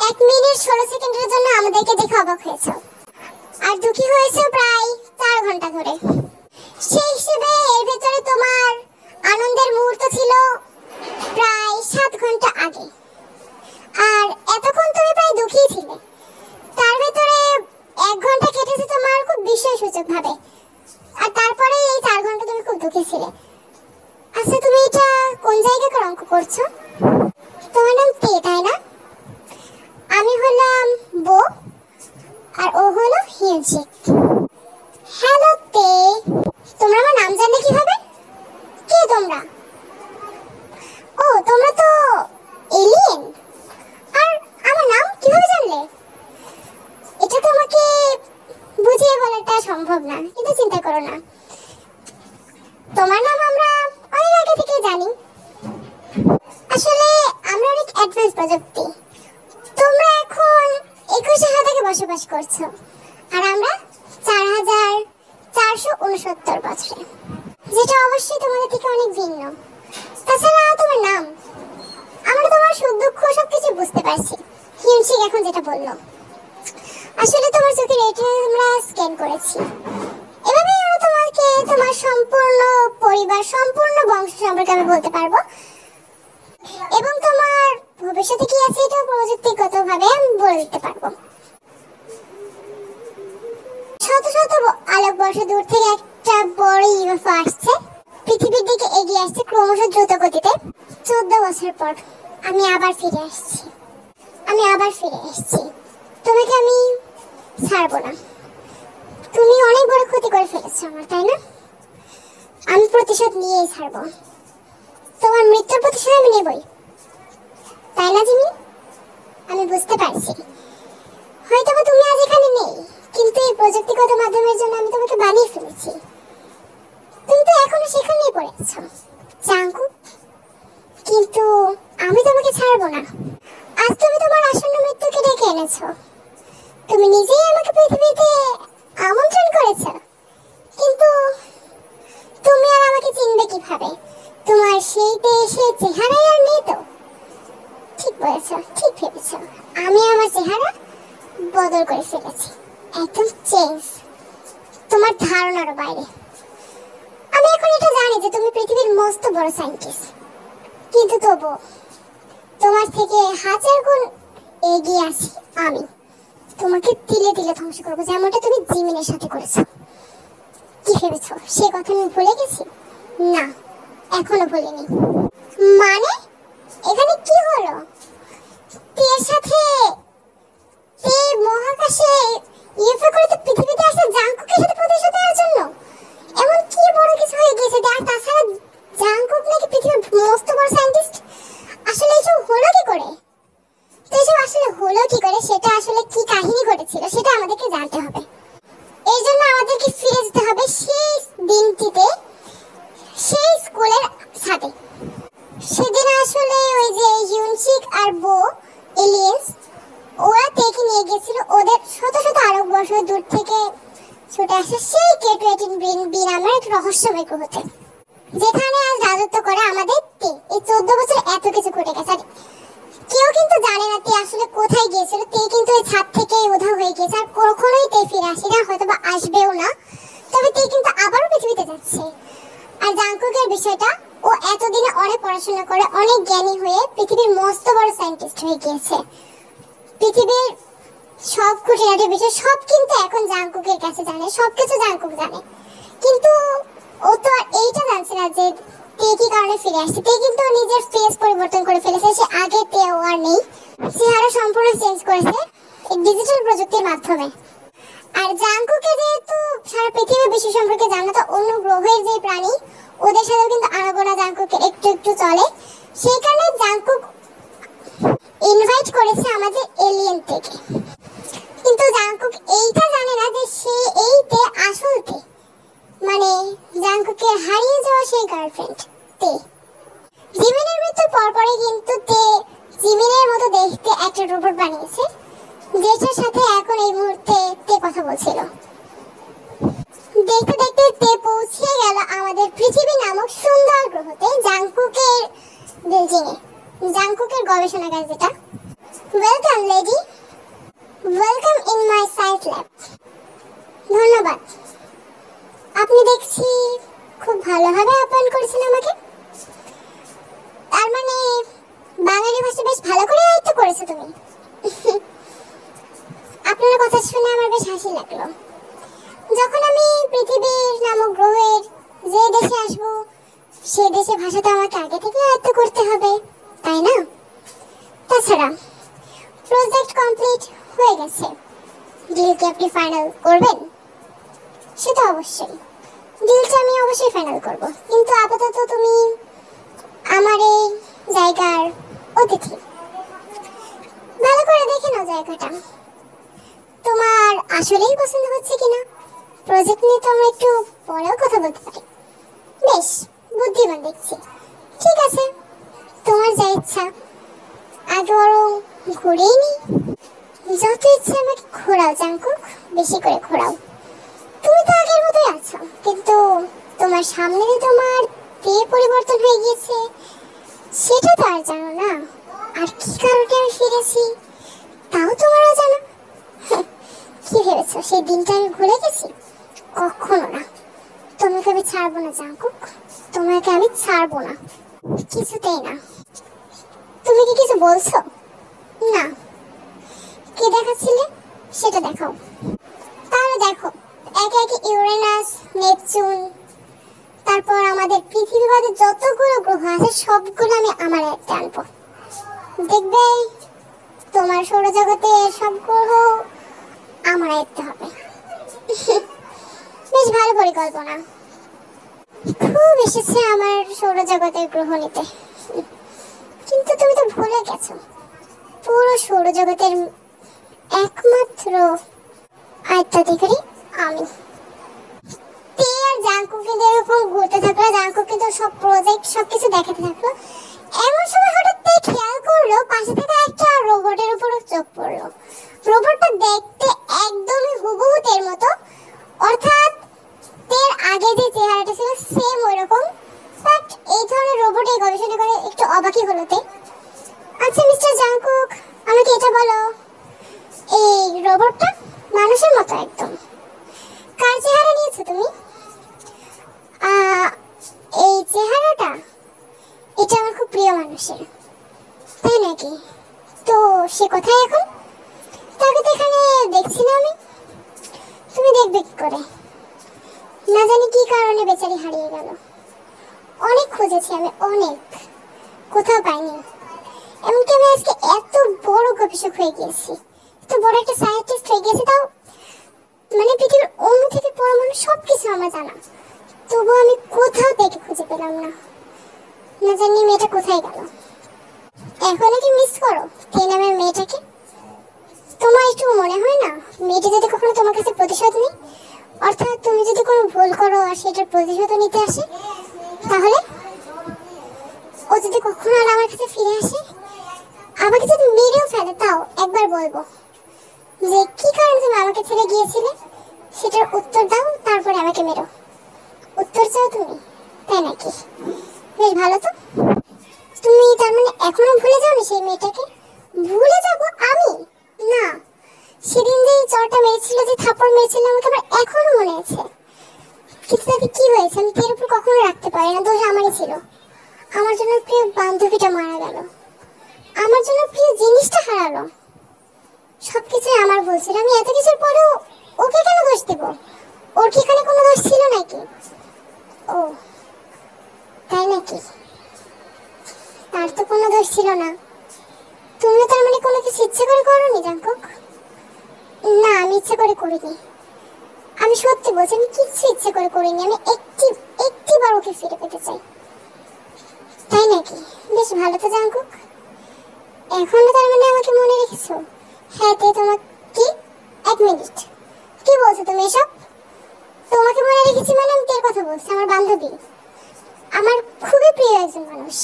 S1: 1 মিনিট 16 সেকেন্ডের জন্য আমাদেরকে দেখে অবাক হয়েছো, আর দুঃখী হয়েছো প্রায় 4 ঘন্টা ধরে। সেই হিসেবে এর ভেতরে তোমার আনন্দের মুহূর্ত ছিল প্রায় 7 ঘন্টা আগে, আর এতক্ষণ তুমি প্রায় দুঃখী ছিলে। তার ভেতরে 1 ঘন্টা কেটেছে তোমার খুব বিস্ময়সূচক ভাবে, আর তারপরে এই 4 ঘন্টা তুমি খুব দুঃখী ছিলে। আচ্ছা, তুমি এটা কোন জায়গাকার অঙ্ক করছো? তোমার নাম তে, তাই না? আমি হলাম বো আর ও হলো হিউজিক। হ্যালো তে, তোমরা আমার নাম জানলে কিভাবে? কে তোমরা? ও, তোমরা তো এলিয়েন। প্রযুক্তি। তোমরা এখন 21 শতকে বসবাস করছো আর আমরা 4469 বছরে, যেটা অবশ্যই তোমাদের থেকে অনেক ভিন্ন। তাছাড়া তোমার নাম, আমরা তোমার সুখ দুঃখ সবকিছু বুঝতে পারছি। হিউনশিক এখন যেটা বললো, আসলে তোমার চোখের রেটিনা আমরা স্ক্যান করেছি। এভাবে আমরা তোমাকে তোমার সম্পূর্ণ পরিবার, সম্পূর্ণ বংশ সম্পর্কে আমি বলতে পারবো, এবং তোমার ভবিষ্যতে কি আছে এটা প্রযুক্তিগতভাবে আমি বলে দিতে পারবো। শত শত আলোকবর্ষ দূর থেকে একটা বড় ইউএফও আসছে, পৃথিবীর দিকে এগিয়ে আসছে ক্রমশ দ্রুত গতিতে। 14 বছর পর আমি আবার ফিরে আসছি। তোমাকে আমি ছাড়বো না। তুমি অনেক বড় ক্ষতি করে ফেলেছো আমার, তাই না? আমি প্রতিশোধ নিয়েই ছাড়বো। তোমার মৃত্যুর প্রতিশোধ আমি নেবই, তাই না জিমি? আমি বুঝতে পারছি হয়তো তুমি আজ এখানে নেই, কিন্তু এই প্রযুক্তিগত মাধ্যমের জন্য আমি তোমাকে বানিয়ে ফেলেছি। তুমি তো এখনো সেখানেই পড়ে আছো, জাঙ্কুক। কিন্তু আমি তোমাকে ছাড়বো না। আজ তুমি তোমার আসন্ন মৃত্যুকে ডেকে এনেছো। তুমি নিজেই আমাকে পৃথিবীতে আমন্ত্রণ করেছো, কিন্তু তুমি আর আমাকে চিনবে কিভাবে? তোমার সেই দেশের চেহারাই আর নেই তো। ঠিক বলেছো, ঠিক ভেবেছো। আমি আমার চেহারা বদল করে ফেলেছি, একদম চেঞ্জ, তোমার ধারণারও বাইরে। আমি এখন এটা জানি যে তুমি পৃথিবীর মস্ত বড় সায়েন্টিস্ট, কিন্তু তবু তোমার থেকে 1000 গুণ এগিয়ে আছি আমি। তোমাকে তিলে তিলে ধ্বংস করবো, যেমনটা তুমি জিমিনের সাথে করেছো। কি ভেবেছো সে কথা আমি ভুলে গেছি? না, এখনো ভুলিনি। মানে এখানে কি হলো? এর সাথে মহাকাশে ইউএফও করে তো পৃথিবীতে আসে জাঙ্কুকের সাথে প্রতিশোধ নেওয়ার জন্য। এমন কি বড় কিছু হয়ে গেছে? আর তাছাড়া জাঙ্কুক নাকি পৃথিবীর মস্ত বড় সায়েন্টিস্ট। আসলে এইসব হলো কি করে? তো এইসব আসলে হলো কি করে, সেটা আসলে কি কাহিনী ঘটেছিল সেটা আমাদেরকে জানতে হবে। এই জন্য আমাদেরকে ফিরে যেতে হবে সেই দিনটিতে, সেই স্কুলের ছাদে। সেদিন আসলে ওই যে হিউনশিক আর বো এলিয়েন্স, ওরা তেকে নিয়ে গেছিল ওদের শত শত আলোকবর্ষ দূর থেকে ছুটে আসে সেই K-18 বি নামের এক রহস্যময় গ্রহতে, যেখানে আজ রাজত্ব করে আমাদের তে। এই 14 বছর এত কিছু ঘটে গেছে, কেউ কিন্তু জানে না তে আসলে কোথায় গিয়েছিল। তে কিন্তু এই ছাদ থেকে উধাও হয়ে গেছে, আর কখনোই তে ফিরে আসে না, হয়তো বা আসবেও না। তবে তে কিন্তু আবারও পৃথিবীতে যাচ্ছে। আর জাঙ্কুকের বিষয়টা, ও এতদিনে অনেক পড়াশোনা করে অনেক জ্ঞানী হয়ে পৃথিবীর মস্ত বড় সায়েন্টিস্ট হয়ে গিয়েছে। পৃথিবীর সব খুঁটিনাটি বিষয় সব কিন্তু এখন জাঙ্কুকের কাছে জানে, সবকিছু জাঙ্কুক জানে। কিন্তু ও তো আর এইটা জানছে না যে তে কি কারণে ফিরে আসছে। তে কিন্তু নিজের ফেস পরিবর্তন করে ফেলেছে, সে আগে তে ও আর নেই, চেহারা সম্পূর্ণ চেঞ্জ করেছে এই ডিজিটাল প্রযুক্তির মাধ্যমে। আর জাঙ্কুকে যেহেতু সারা পৃথিবীর বিশ্ব সম্পর্কে জানা, তো অন্য গ্রহের যে প্রাণী ওদের সাথেও কিন্তু আনাগোনা জাঙ্কুকের একটু একটু চলে। সেই কারণে জাঙ্কুক ইনভাইট করেছে আমাদের এলিয়েন থেকে। কিন্তু জাঙ্কুক এইটা জানে না যে সে এই তে আসল তে, মানে জাঙ্কুকের হারিয়ে যাওয়া সেই গার্লফ্রেন্ড তে। জিমিনের মৃত্যুর পরপরই কিন্তু তে জিমিনের মতো দেখতে একটা রোবট বানিয়েছে, যেটার সাথে এখন এই মুহূর্তে তে কথা বলছিল। দেখতে দেখতে তে পৌঁছে গেল আমাদের পৃথিবী নামক সুন্দর গ্রহতে, জাঙ্কুকের বিল্ডিংয়ে, জাঙ্কুকের গবেষণাগার যেটা। Welcome lady, welcome in my science lab. ধন্যবাদ, আপনি দেখছি খুব ভালোভাবে আপ্যায়ন করেছেন আমাকে। তার মানে বাঙালি ভাষা বেশ ভালো করে আয়ত্ত করেছো তুমি। আপনার কথা শুনে আমার বেশ হাসি লাগলো। যখন আমি পৃথিবীর নামক গ্রহের যে দেশে আসবো, সে দেশে ভাষা তো আমাকে আগে থেকে আয়ত্ত করতে হবে, তাই না? তাছাড়া প্রজেক্ট কমপ্লিট হয়ে গেছে, ডিল কি আপনি ফাইনাল করবেন? সেটা অবশ্যই, ডিলটা আমি অবশ্যই ফাইনাল করব। কিন্তু আপাতত তুমি আমার এই জায়গার অতিথি, ভালো করে দেখে নাও জায়গাটা, তোমার আসলেই পছন্দ হচ্ছে কিনা। প্রজেক্ট নিয়ে তো আমরা একটু পরেও কথা বলতে পারি। বেশ বুদ্ধিমান দেখছি। ঠিক আছে, তোমার যা ইচ্ছা। আজ আগে বরং ঘুরেই নি। যত ইচ্ছে আমাকে ঘোরাও জাঙ্কুক, বেশি করে ঘোরাও। তুমি তো আগের মতোই আছো, কিন্তু তোমার সামনে যে তোমার দেহ পরিবর্তন হয়ে গিয়েছে সেটা তো আর জানো না। আর কি কারণে আমি ফিরেছি তাও তোমারও জানো। কি ভেবেছো সেই দিনটা আমি ভুলে গেছি? কখনো না। তোমাকে আমি ছাড়বো না জাঙ্কুক, তোমাকে আমি ছাড়বো না, কিছুতেই না। তুমি কি কিছু বলছো? না। কি দেখাচ্ছিলে সেটা দেখাও। তাহলে দেখো, একে একে ইউরেনাস, নেপচুন, তারপর আমাদের পৃথিবী বাদে যতগুলো গ্রহ আছে সবগুলো আমি আমার একটা আনবো। দেখবে তোমার সৌরজগতে সব গ্রহ আমার আয়ত্তে হবে। বেশ ভালো পরিকল্পনা। খুব এসেছে আমার সৌরজগতের গ্রহ নিতে, কিন্তু তুমি তো ভুলে গেছো পুরো সৌরজগতের একমাত্র আয়ত্তাধিকারী আমি। তে আর জাঙ্কুক কিন্তু এরকম ঘুরতে থাকলো, জাঙ্কুক কিন্তু সব প্রজেক্ট সবকিছু দেখাতে থাকলো। এমন সময় হঠাৎ তে খেয়াল করলো পাশে থাকা একটা রোবটের উপরে চোখ পড়লো। রোবটটা দেখতে একদমই হুবহু তের মতো, অর্থাৎ তের আগে যে চেহারাটা ছিল সেম ওইরকম। বাট এই ধরনের রোবট এই গবেষণা করে একটু অবাকই হলো তে। আচ্ছা মিস্টার জাঙ্কুক, আমাকে এটা বলো, এই রোবটটা মানুষের মতো একদম, কার চেহারা নিয়েছো তুমি? এই চেহারাটা এটা আমার খুব প্রিয় মানুষের। তাই নাকি? তো সে কোথায় এখন? তাকে তো এখানে দেখছি না আমি। তুমি দেখবে কি করে? না জানি কি কারণে বেচারি হারিয়ে গেল। অনেক খুঁজেছি আমি, অনেক, কোথাও পাইনি। এমনকি আমি আজকে এত বড় গবেষক হয়ে গিয়েছি, এত বড় একটা সায়েন্টিস্ট হয়ে গিয়েছি, তাও মানে পৃথিবীর অণু থেকে পরমাণু সবকিছু আমার জানা, তবু আমি কোথাও থেকে খুঁজে পেলাম না। না জানি মেয়েটা কোথায় গেল। এখনো কি মিস করো তে নামের মেয়েটাকে? তোমার একটু মনে হয় না মেয়েটা যদি কখনো তোমার কাছে প্রতিশোধ নেই, অর্থাৎ তুমি যদি কোনো ভুল করো আর সেটার প্রতিশোধ নিতে আসে, তাহলে ও যদি কখনো আর আমার কাছে ফিরে আসে, আমাকে যদি মেরেও ফেলে, তাও একবার বলবো যে কি কারণে তুমি আমাকে ছেড়ে গিয়েছিলে সেটার উত্তর দাও, তারপরে আমাকে মেরো। উত্তর চাও তুমি, তাই নাকি? বেশ ভালো তো। তুমি তার মানে এখনো ভুলে যাওনি সেই মেয়েটাকে? ভুলে যাব আমি? না, সেদিন যে চড়টা মেরেছিল, যে থাপ্পড় মেরেছিল, আমাকে আমার এখনো মনে আছে। কিন্তু তাতে কি হয়েছে আমি তের উপর কখনো রাখতে পারি না, দোষ আমারই ছিল। আমার জন্য প্রিয় বান্ধবীটা মারা গেল, আমার জন্য প্রিয় জিনিসটা হারালো, সবকিছুই আমার ভুল ছিল। আমি এত কিছুর পরেও ওকে কেন দোষ দেব? ওর কি এখানে কোনো দোষ ছিল নাকি? ও তাই নাকি? তার তো কোনো দোষ ছিল না। তুমি তার মানে কোনো কিছু ইচ্ছে করে করোনি জাঙ্কুক? না, আমি ইচ্ছে করে করিনি। আমি সত্যি বলছি, আমি কিচ্ছু ইচ্ছে করে করিনি। আমি একটিবার ওকে ফিরে পেতে চাই। তাই নাকি? বেশ ভালো তো জাঙ্কুক। এখনো তার মানে আমাকে মনে রেখেছো? হ্যাঁ তে তোমার কি? এক মিনিট, কি বলছো তুমি এসব? তোমাকে মনে রেখেছি মানে আমি তের কথা বলছি, আমার বান্ধবী, আমার খুবই প্রিয় একজন মানুষ।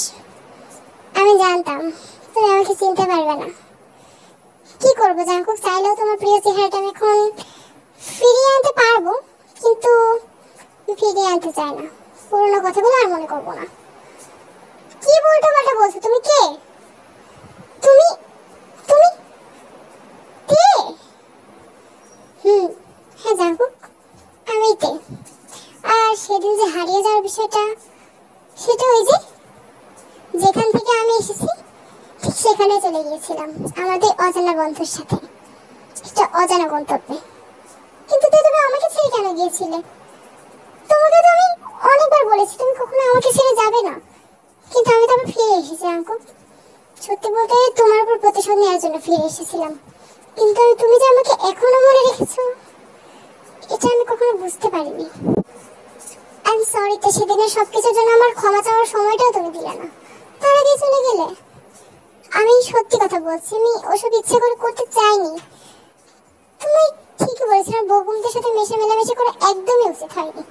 S1: আমি জানতাম তুমি আমাকে চিনতে পারবে না। কি করবো জাঙ্কুক, চাইলেও তোমার প্রিয় চেহারাটা আমি এখন ফিরিয়ে আনতে পারবো, কিন্তু ফিরিয়ে আনতে চাই না। পুরোনো কথাগুলো আর মনে করবো না। কি বলতে পাল্টা বলছো? তুমি কে? তুমি তুমি কে? হ্যাঁ জাঙ্কুক, আমি তে। আর সেদিন যে হারিয়ে যাওয়ার বিষয়টা, সেটা ওই যে যেখান থেকে আমি এসেছি ঠিক সেখানে চলে গিয়েছিলাম আমাদের অজানা বন্ধুর সাথে, একটা অজানা গন্তব্যে। কিন্তু তুমি আমাকে ছেড়ে কেন গিয়েছিলে? তোমাকে তো আমি অনেকবার বলেছি তুমি কখনো আমাকে ছেড়ে যাবে না, কিন্তু আমি তো আবার ফিরে এসেছি আঙ্কু। সত্যি বলতে তোমার উপর প্রতিশোধ নেওয়ার জন্য ফিরে এসেছিলাম, কিন্তু তুমি যে আমাকে এখনো মনে রেখেছো এটা আমি কখনো বুঝতে পারিনি। আই এম সরি তো, সেদিনের সবকিছুর জন্য আমার ক্ষমা চাওয়ার সময়টাও তুমি দিলে না, তার আগে চলে গেলে। আমি সত্যি কথা বলছি, আমি ওসব ইচ্ছে করে করতে চাইনি। তুমি ঠিকই বলেছো, বউগুমদের সাথে মেলামেশা করে একদমই উচিত হয়নি।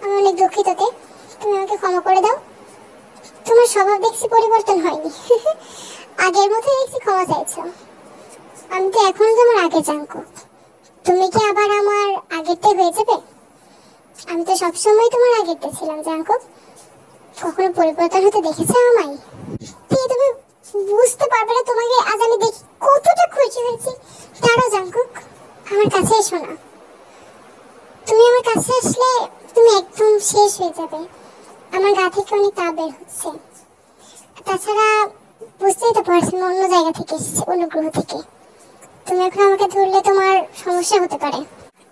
S1: আমি অনেক দুঃখিত তে, তুমি আমাকে ক্ষমা করে দাও। তোমার স্বভাব দেখছি পরিবর্তন হয়নি। আগের মতো দেখছি ক্ষমা চাইছো। আমি তো এখনো তোমার আগে জাঙ্কুক। তুমি কি আবার আমার আগেরটাই হয়ে যাবে? আমি তো সবসময় তোমার আগেরটা ছিলাম জাঙ্কুক। কখনো পরিবর্তন হতে দেখেছো আমায়? তুমি বুঝতে পারবে না তোমাকে আজ আমি দেখি কতটা খুশি হয়েছি। দাঁড়াও জাঙ্কুক, আমার কাছে এসো না। তুমি আমার কাছে আসলে তুমি একদম শেষ হয়ে যাবে। আমার গা থেকে অনেক তাপ বের হচ্ছে। তাছাড়া বুঝতেই তো পারছেন অন্য জায়গা থেকে এসেছে, অন্য গ্রহ থেকে। তুমি এখন আমাকে ধরলে তোমার সমস্যা হতে পারে।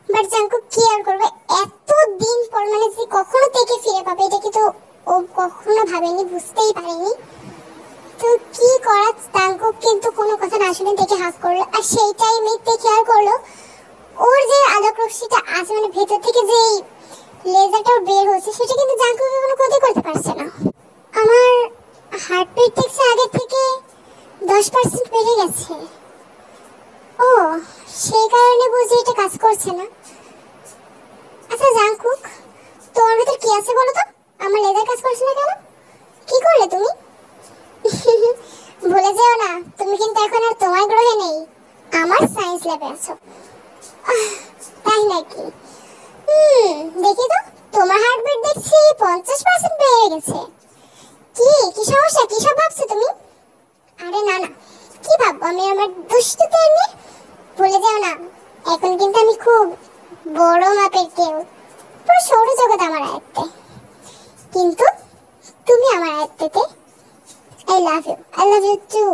S1: বাট জাঙ্কুক কি আর করবে, এত দিন পর মানে যে কখনো থেকে ফিরে পাবে এটা কিন্তু ও কখনো ভাবেনি, বুঝতেই পারেনি। তো কি করা, জাঙ্কুক কিন্তু কোনো কথা না শুনে থেকে হাফ করলো। আর সেই টাইমে খেয়াল করলো ওর যে আলোক রশ্মিটা আছে মানে ভেতর থেকে যে লেজারটা বের হচ্ছে সেটা কিন্তু জাঙ্কুকে কোনো ক্ষতি করতে পারছে না। আমার হার্টবিট দেখছে আগে থেকে 10% বেড়ে গেছে। ও সেই কারণে বুঝি এটা কাজ করছে না। আচ্ছা জাঙ্কুক, তোমার ভিতর কি আছে বলো তো? আমার লেজার কাজ করছে না কেন? কি করলে তুমি? ভুলে যেও না তুমি কিন্তু এখন আর তোমার গ্রহে নেই, আমার সায়েন্স ল্যাবে আছো। তাই নাকি? দেখি তো, তোমার হার্টবিট দেখছি 50% বেড়ে গেছে। কি কি সমস্যা, কি সব ভাবছো তুমি? আরে না না, কি ভাববো আমি, আমার দুষ্টুতে এমনি। ভুলে যাও না এখন কিন্তু আমি খুব বড় মাপের কেউ, পুরো সৌরজগৎ আমার আয়ত্তে। কিন্তু তুমি আমার আয়ত্তেতে। I love you too.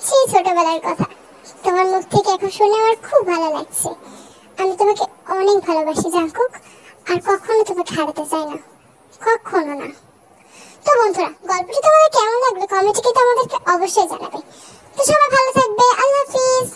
S1: সেই ছোটবেলার কথা তোমার মুখ থেকে এখন শুনে আমার খুব ভালো লাগছে। আমি তোমাকে অনেক ভালোবাসি জাঙ্কুক, আর কখনো তোমাকে হারাতে চাই না, কখনো না। তো বন্ধুরা, গল্পটি তোমাদের কেমন লাগলো কমেন্টে কিন্তু আমাদেরকে অবশ্যই জানাবে। তো সবাই ভালো থাকবে, আল্লাহ হাফিজ।